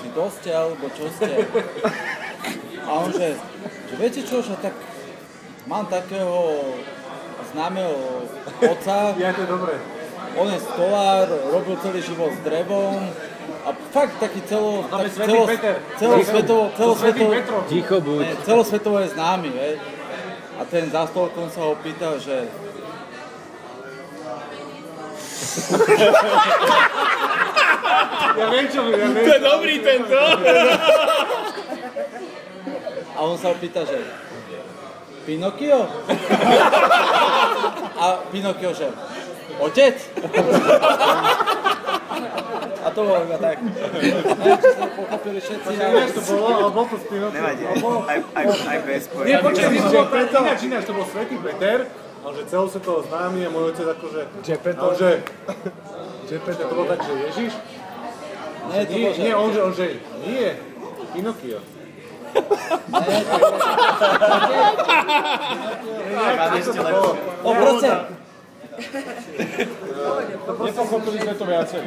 kto ste, alebo čo ste. A on že viete čo, že tak mám takého známeho otca. Ja, to je dobré. On je stolár, robil celý život s drevom a fakt taký celosvetovo je známy, hej. A ten za stolkom sa ho pýta, že Ja viem. To je dobrý tento. A on sa ho pýta, že Pinokio? A Pinokio, že otec? A to bolo iba tak. Neviem, či sme pochopili všetci. Ináč to bolo, ale bol to s Pinokio. Nevadí, aj bez pojenia. Nie, počkaj, ináč to bol Svätý Peter, ale že celosvetovo známy a môj otec akože... Gepetto. Gepetto, to bolo tak, že Ježiš? Nie, on že... Nie, Pinokio. O, proste. Nepochopili sme to viacej.